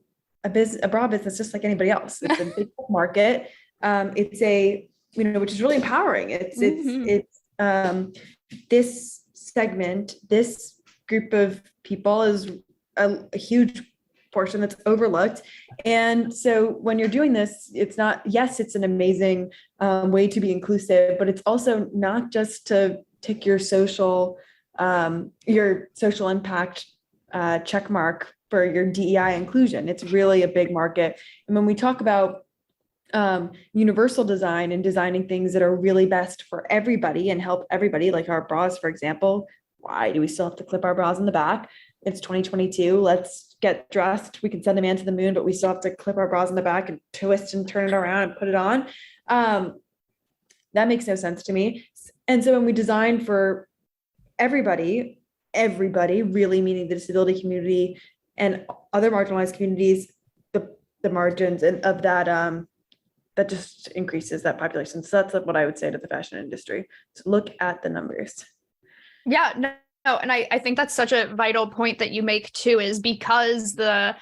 broad business just like anybody else. It's a big market. It's a, which is really empowering. It's this segment, this group of people is a huge portion that's overlooked. And so when you're doing this, it's not, yes, it's an amazing way to be inclusive, but it's also not just to tick your social impact check mark for your DEI inclusion. It's really a big market. And when we talk about universal design and designing things that are really best for everybody and help everybody, like our bras, for example, why do we still have to clip our bras in the back? It's 2022. Let's get dressed. We can send a man to the moon, but we still have to clip our bras in the back and twist and turn it around and put it on. That makes no sense to me. And so when we design for everybody, really meaning the disability community and other marginalized communities, the margins and of that, that just increases that population. So that's what I would say to the fashion industry. So look at the numbers. Yeah, no, and I think that's such a vital point that you make too, is because I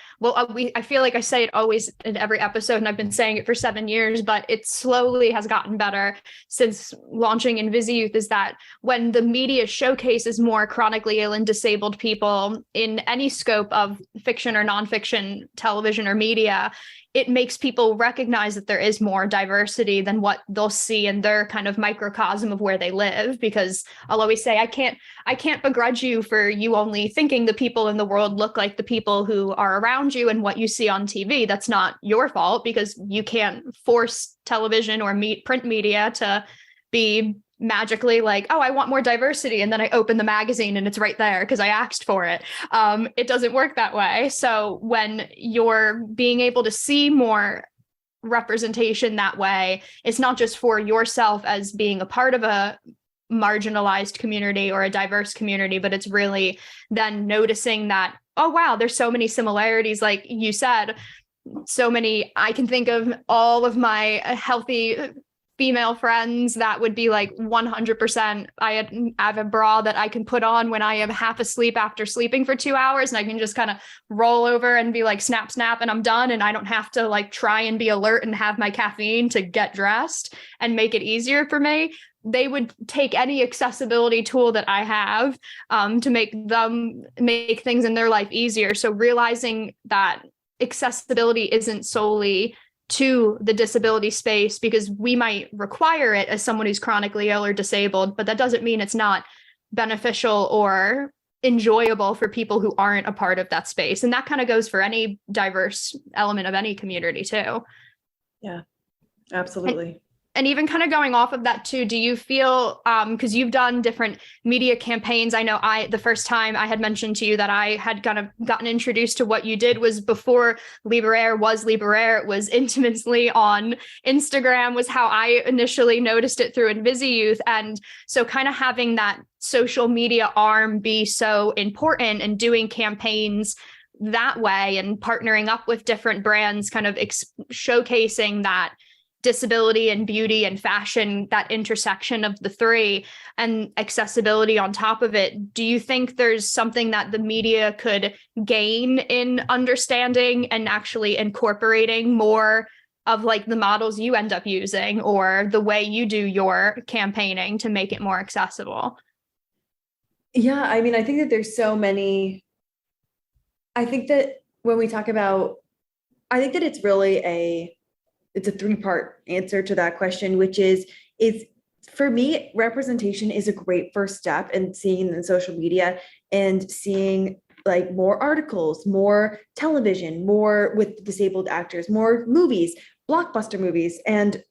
feel like I say it always in every episode, and I've been saying it for 7 years, but it slowly has gotten better since launching InvisiYouth, is that when the media showcases more chronically ill and disabled people in any scope of fiction or nonfiction, television or media, it makes people recognize that there is more diversity than what they'll see in their kind of microcosm of where they live. Because I'll always say, I can't begrudge you for you only thinking the people in the world look like the people who are around you and what you see on TV. That's not your fault, because you can't force television or print media to be magically like, oh, I want more diversity. And then I open the magazine and it's right there because I asked for it. It doesn't work that way. So when you're being able to see more representation that way, it's not just for yourself as being a part of a marginalized community or a diverse community, but it's really then noticing that, oh, wow, there's so many similarities. Like you said, so many, I can think of all of my healthy female friends that would be like 100%. I have a bra that I can put on when I am half asleep after sleeping for 2 hours, and I can just kind of roll over and be like, snap, snap, and I'm done. And I don't have to like try and be alert and have my caffeine to get dressed and make it easier for me. They would take any accessibility tool that I have to make things in their life easier. So realizing that accessibility isn't solely to the disability space, because we might require it as someone who's chronically ill or disabled, but that doesn't mean it's not beneficial or enjoyable for people who aren't a part of that space. And that kind of goes for any diverse element of any community too. Yeah, absolutely. And even kind of going off of that too, do you feel, because you've done different media campaigns, I know the first time I had mentioned to you that I had kind of gotten introduced to what you did was before Liberare was Liberare. It was intimately on Instagram was how I initially noticed it through InvisiYouth. And so kind of having that social media arm be so important and doing campaigns that way and partnering up with different brands, kind of showcasing that disability and beauty and fashion, that intersection of the three, and accessibility on top of it. Do you think there's something that the media could gain in understanding and actually incorporating more of like the models you end up using or the way you do your campaigning to make it more accessible? Yeah, I mean, I think that there's so many. I think that when we talk about, I think that it's really it's a three-part answer to that question, which is for me, representation is a great first step in seeing in social media and seeing like more articles, more television, more with disabled actors, more movies, blockbuster movies, and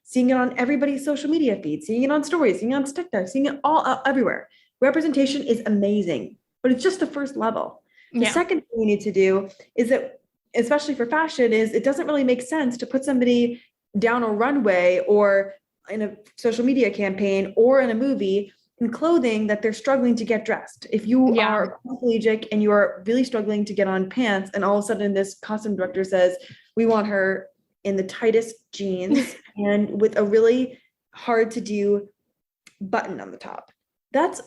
seeing it on everybody's social media feed, seeing it on stories, seeing it on TikTok, seeing it all everywhere. Representation is amazing, but it's just the first level. The second thing you need to do is that, especially for fashion, is it doesn't really make sense to put somebody down a runway or in a social media campaign or in a movie in clothing that they're struggling to get dressed. If you are paraplegic and you are really struggling to get on pants, and all of a sudden this costume director says, we want her in the tightest jeans and with a really hard to do button on the top. That's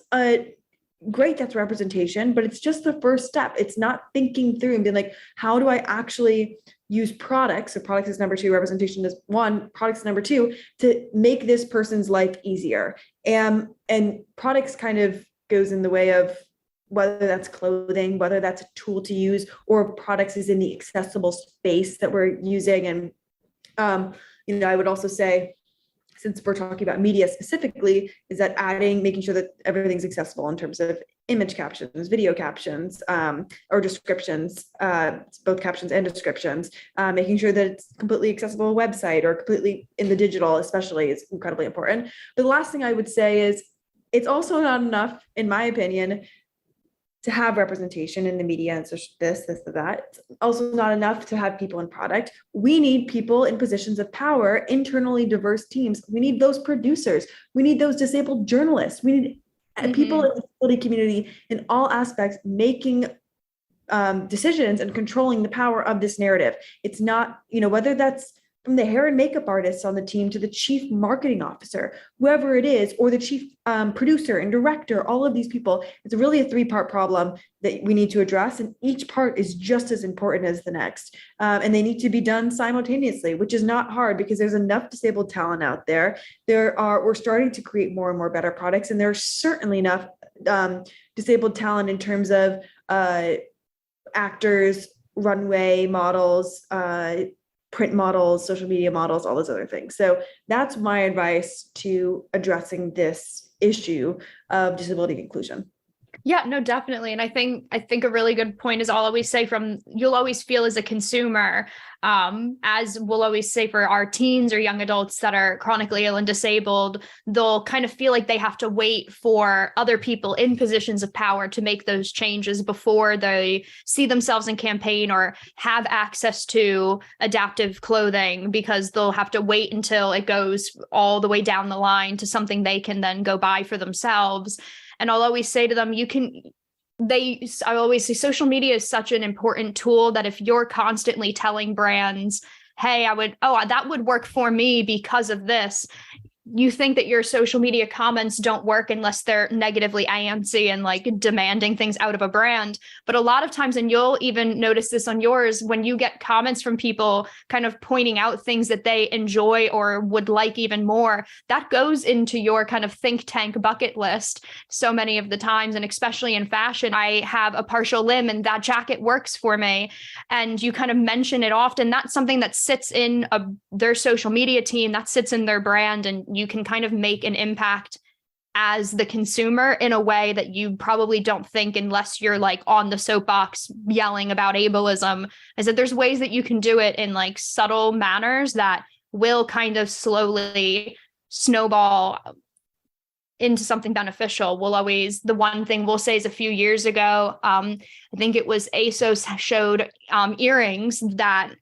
great, that's representation, but it's just the first step. It's not thinking through and being like, how do I actually use products? So products is number two, representation is one, products is number two, to make this person's life easier. And products kind of goes in the way of whether that's clothing, whether that's a tool to use, or products is in the accessible space that we're using. And, I would also say, since we're talking about media specifically, is that making sure that everything's accessible in terms of image captions, video captions, or descriptions, both captions and descriptions, making sure that it's completely accessible website or completely in the digital especially is incredibly important. But the last thing I would say is it's also not enough, in my opinion, to have representation in the media and so this, that. It's also not enough to have people in product. We need people in positions of power, internally diverse teams. We need those producers. We need those disabled journalists. We need people in the disability community in all aspects making decisions and controlling the power of this narrative. It's not, whether that's from the hair and makeup artists on the team to the chief marketing officer, whoever it is, or the chief producer and director, all of these people, it's really a three-part problem that we need to address. And each part is just as important as the next. And they need to be done simultaneously, which is not hard because there's enough disabled talent out there. We're starting to create more and more better products. And there's certainly enough disabled talent in terms of actors, runway models, print models, social media models, all those other things. So that's my advice to addressing this issue of disability inclusion. Yeah, no, definitely. And I think a really good point is I'll always say you'll always feel as a consumer, as we'll always say for our teens or young adults that are chronically ill and disabled, they'll kind of feel like they have to wait for other people in positions of power to make those changes before they see themselves in campaign or have access to adaptive clothing, because they'll have to wait until it goes all the way down the line to something they can then go buy for themselves. And I'll always say to them, I always say social media is such an important tool that if you're constantly telling brands, hey, that would work for me because of this, you think that your social media comments don't work unless they're negatively antsy and like demanding things out of a brand. But a lot of times, and you'll even notice this on yours, when you get comments from people kind of pointing out things that they enjoy or would like even more, that goes into your kind of think tank bucket list so many of the times. And especially in fashion, I have a partial limb and that jacket works for me. And you kind of mention it often. That's something that sits in their social media team, that sits in their brand, and you can kind of make an impact as the consumer in a way that you probably don't think unless you're like on the soapbox yelling about ableism. I said there's ways that you can do it in like subtle manners that will kind of slowly snowball into something beneficial. The one thing we'll say is a few years ago, I think it was ASOS showed earrings that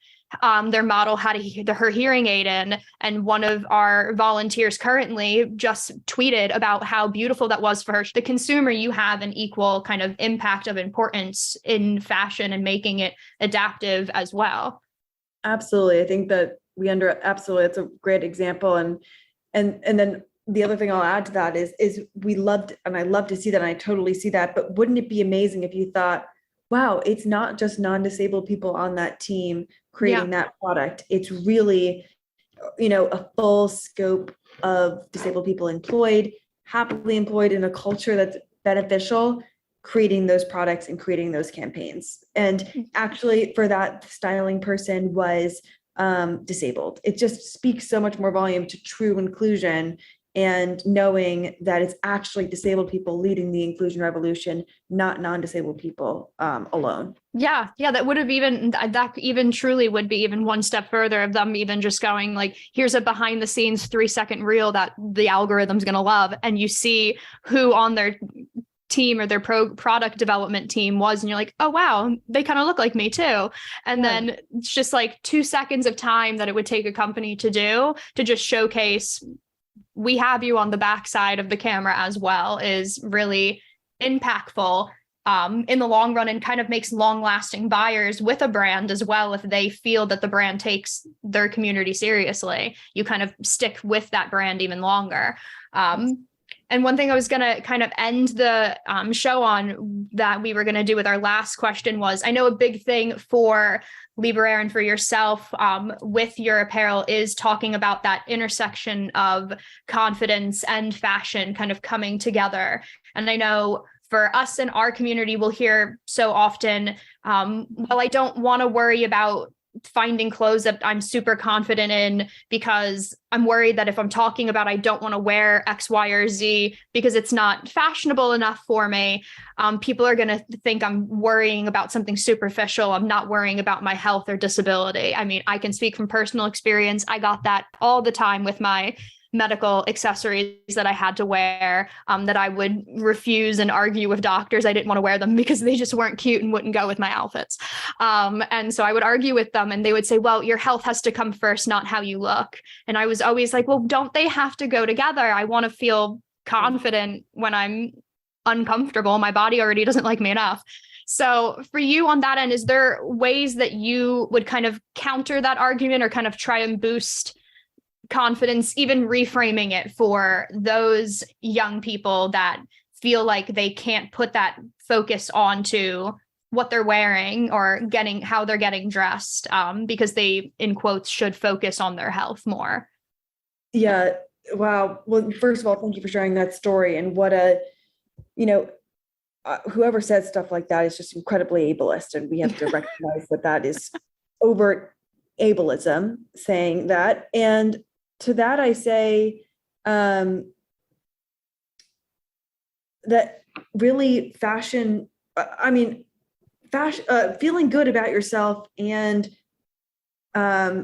their model had her hearing aid in, and one of our volunteers currently just tweeted about how beautiful that was for her. The consumer, you have an equal kind of impact of importance in fashion and making it adaptive as well. Absolutely. I think that absolutely, it's a great example. And then the other thing I'll add to that is I love to see that. And I totally see that, but wouldn't it be amazing if you thought, wow, it's not just non-disabled people on that team creating that product. It's really, a full scope of disabled people happily employed in a culture that's beneficial, creating those products and creating those campaigns. And actually for that styling person was disabled. It just speaks so much more volume to true inclusion, and knowing that it's actually disabled people leading the inclusion revolution, not non-disabled people alone. Yeah. That even truly would be even one step further of them even just going like, here's a behind the scenes 3-second reel that the algorithm's going to love. And you see who on their team or their product development team was, and you're like, oh wow, they kind of look like me too. And then it's just like 2 seconds of time that it would take a company to do to just showcase we have you on the backside of the camera as well, is really impactful in the long run, and kind of makes long-lasting buyers with a brand as well. If they feel that the brand takes their community seriously, you kind of stick with that brand even longer. And one thing I was going to kind of end the show on that we were going to do with our last question was, I know a big thing for Liberare and for yourself with your apparel is talking about that intersection of confidence and fashion kind of coming together. And I know for us in our community, we'll hear so often, well, I don't want to worry about finding clothes that I'm super confident in because I'm worried that if I'm talking about I don't want to wear X, Y, or Z because it's not fashionable enough for me, people are going to think I'm worrying about something superficial. I'm not worrying about my health or disability. I mean, I can speak from personal experience. I got that all the time with my medical accessories that I had to wear, that I would refuse and argue with doctors. I didn't want to wear them because they just weren't cute and wouldn't go with my outfits. And so I would argue with them and they would say, well, your health has to come first, not how you look. And I was always like, well, don't they have to go together? I want to feel confident when I'm uncomfortable. My body already doesn't like me enough. So for you on that end, is there ways that you would kind of counter that argument or kind of try and boost confidence, even reframing it for those young people that feel like they can't put that focus onto what they're wearing or how they're getting dressed, because they, in quotes, should focus on their health more? Yeah. Wow. Well, first of all, thank you for sharing that story. And what whoever says stuff like that is just incredibly ableist. And we have to recognize that is overt ableism saying that. And to that, I say that really fashion, feeling good about yourself and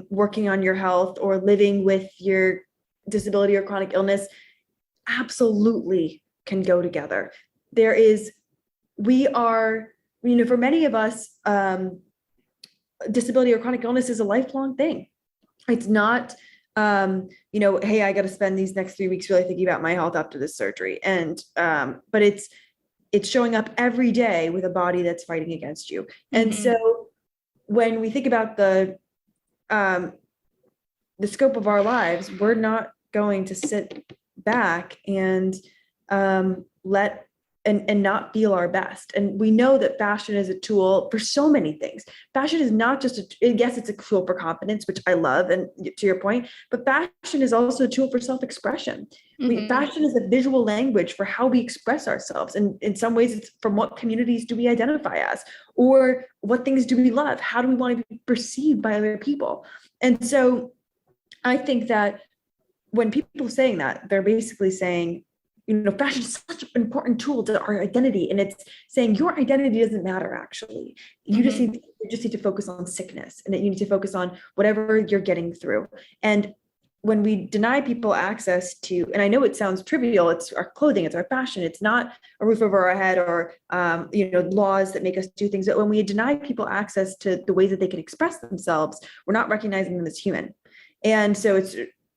working on your health or living with your disability or chronic illness absolutely can go together. For many of us, disability or chronic illness is a lifelong thing. It's not, hey, I got to spend these next 3 weeks really thinking about my health after this surgery. But it's showing up every day with a body that's fighting against you. And so when we think about the scope of our lives, we're not going to sit back and not feel our best. And we know that fashion is a tool for so many things. Fashion is not just yes, it's a tool for confidence, which I love, and to your point, but fashion is also a tool for self-expression. Fashion is a visual language for how we express ourselves. And in some ways, it's from what communities do we identify as, or what things do we love? How do we want to be perceived by other people? And so I think that when people are saying that, they're basically saying, fashion is such an important tool to our identity. And it's saying your identity doesn't matter, actually. You just need to focus on sickness, and that you need to focus on whatever you're getting through. And when we deny people access to, and I know it sounds trivial, it's our clothing, it's our fashion, it's not a roof over our head or, laws that make us do things. But when we deny people access to the ways that they can express themselves, we're not recognizing them as human. And so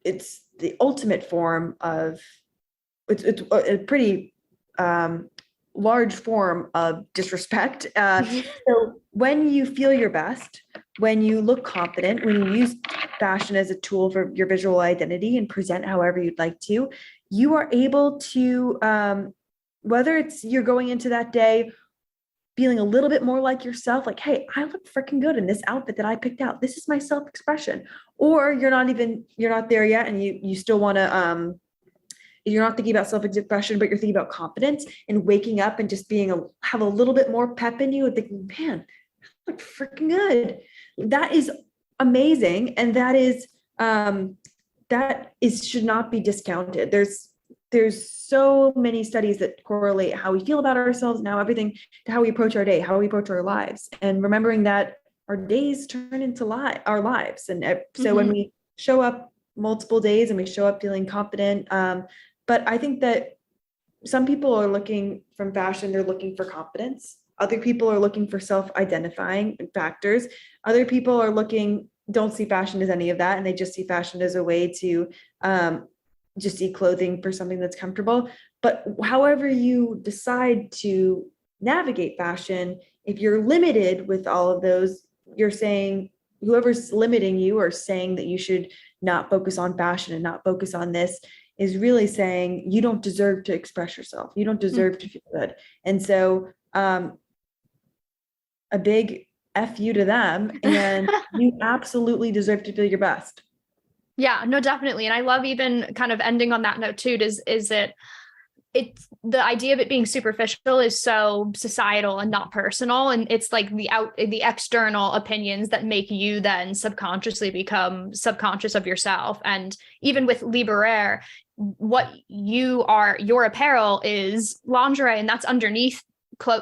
it's the ultimate form of, it's a pretty large form of disrespect. So when you feel your best, when you look confident, when you use fashion as a tool for your visual identity and present however you'd like to, you are able to, whether it's you're going into that day feeling a little bit more like yourself, like, hey, I look freaking good in this outfit that I picked out. This is my self-expression. Or you're not there yet, and you still want to, you're not thinking about self-expression, but you're thinking about confidence and waking up and just have a little bit more pep in you and thinking, man, I look freaking good. That is amazing. And that should not be discounted. There's so many studies that correlate how we feel about ourselves and everything to how we approach our day, how we approach our lives, and remembering that our days turn into our lives. And so when we show up multiple days and we show up feeling confident, but I think that some people are looking from fashion, they're looking for confidence. Other people are looking for self-identifying factors. Other people don't see fashion as any of that, and they just see fashion as a way to just see clothing for something that's comfortable. But however you decide to navigate fashion, if you're limited with all of those, you're saying, whoever's limiting you or saying that you should not focus on fashion and not focus on this is really saying you don't deserve to express yourself. You don't deserve to feel good. And so a big F you to them, and you absolutely deserve to feel your best. Yeah, no, definitely. And I love even kind of ending on that note too, is that it's the idea of it being superficial is so societal and not personal. And it's like the external opinions that make you then subconsciously become subconscious of yourself. And even with Liberare, what your apparel is lingerie, and that's underneath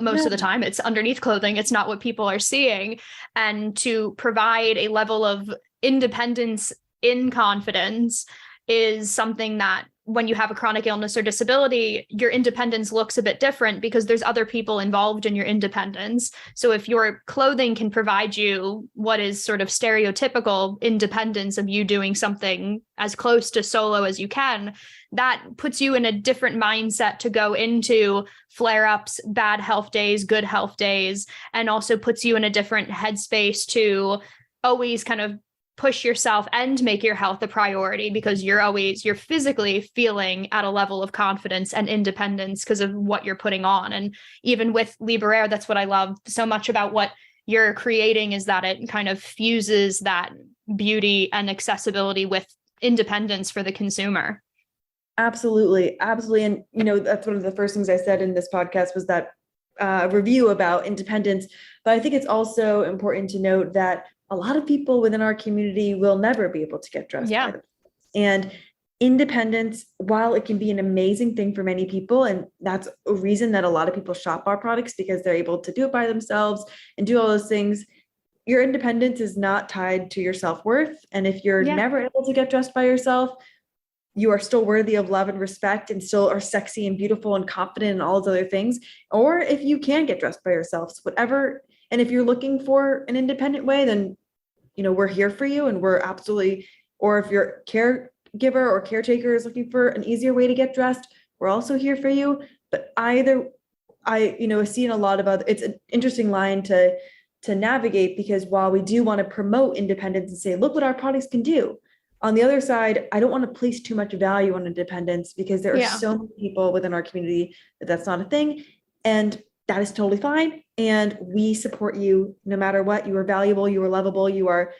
most of the time. It's underneath clothing. It's not what people are seeing. And to provide a level of independence in confidence is something that when you have a chronic illness or disability, your independence looks a bit different because there's other people involved in your independence. So if your clothing can provide you what is sort of stereotypical independence of you doing something as close to solo as you can, that puts you in a different mindset to go into flare-ups, bad health days, good health days, and also puts you in a different headspace to always kind of push yourself and make your health a priority, because you're physically feeling at a level of confidence and independence because of what you're putting on. And even with Liberare, that's what I love so much about what you're creating, is that it kind of fuses that beauty and accessibility with independence for the consumer. Absolutely. Absolutely. And, that's one of the first things I said in this podcast was that review about independence. But I think it's also important to note that a lot of people within our community will never be able to get dressed. Yeah. And independence, while it can be an amazing thing for many people, and that's a reason that a lot of people shop our products because they're able to do it by themselves and do all those things, your independence is not tied to your self-worth. And if you're never able to get dressed by yourself, you are still worthy of love and respect and still are sexy and beautiful and confident and all those other things. Or if you can get dressed by yourself, whatever. And if you're looking for an independent way, then, we're here for you. And we're absolutely, or if your caregiver or caretaker is looking for an easier way to get dressed, we're also here for you. But I see in a lot of other, it's an interesting line to navigate, because while we do want to promote independence and say, look what our products can do, on the other side, I don't want to place too much value on independence, because there are so many people within our community that that's not a thing. And that is totally fine. And we support you no matter what. You are valuable, you are lovable, you are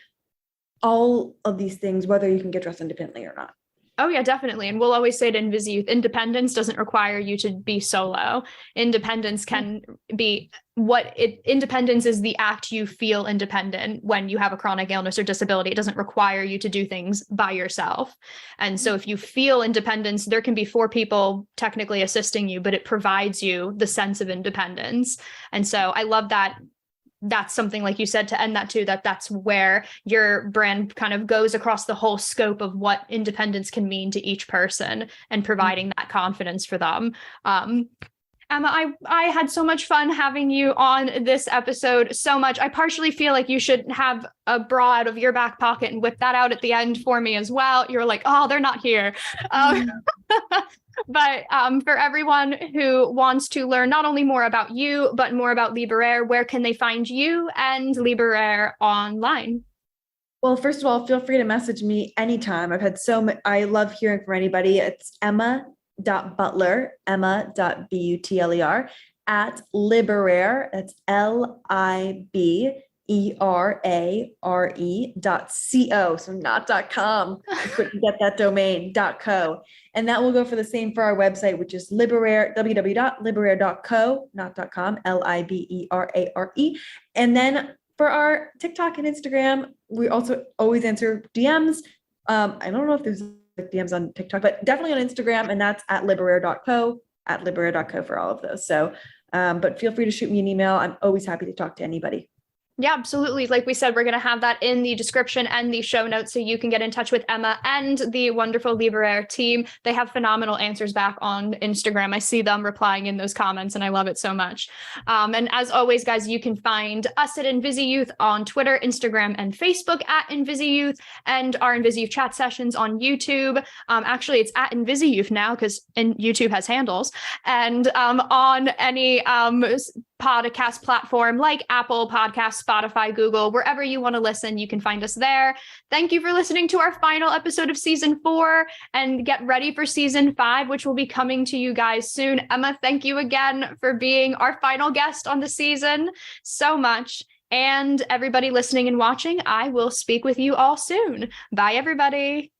all of these things, whether you can get dressed independently or not. Oh yeah, definitely. And we'll always say to InvisiYouth, independence doesn't require you to be solo. Independence can be independence is the act you feel independent when you have a chronic illness or disability. It doesn't require you to do things by yourself. And so if you feel independence, there can be 4 people technically assisting you, but it provides you the sense of independence. And so I love that. That's something, like you said, to end that too, that's where your brand kind of goes across the whole scope of what independence can mean to each person and providing that confidence for them. Emma, I had so much fun having you on this episode, so much. I partially feel like you should have a bra out of your back pocket and whip that out at the end for me as well. You're like, oh, they're not here. But for everyone who wants to learn not only more about you, but more about Liberare, where can they find you and Liberare online? Well, first of all, feel free to message me anytime. I've had I love hearing from anybody. It's Emma.Butler, Emma.Butler at Liberare. That's LIBERARE.co. So not .com. I couldn't get that domain, .co. And that will go for the same for our website, which is Liberare, www.liberare.co, not .com, LIBERARE. And then for our TikTok and Instagram, we also always answer DMs. I don't know if there's DMs on TikTok, but definitely on Instagram, and that's at liberare.co for all of those. So, but feel free to shoot me an email. I'm always happy to talk to anybody. Yeah, absolutely. Like we said, we're going to have that in the description and the show notes so you can get in touch with Emma and the wonderful Liberare team. They have phenomenal answers back on Instagram. I see them replying in those comments and I love it so much. And as always, guys, you can find us at InvisiYouth on Twitter, Instagram, and Facebook at InvisiYouth, and our InvisiYouth Chat Sessions on YouTube. Actually, it's at InvisiYouth now because YouTube has handles. And on any podcast platform like Apple Podcasts, Spotify, Google, wherever you want to listen, you can find us there. Thank you for listening to our final episode of season 4, and get ready for season 5, which will be coming to you guys soon. Emma, thank you again for being our final guest on the season so much. And everybody listening and watching, I will speak with you all soon. Bye, everybody.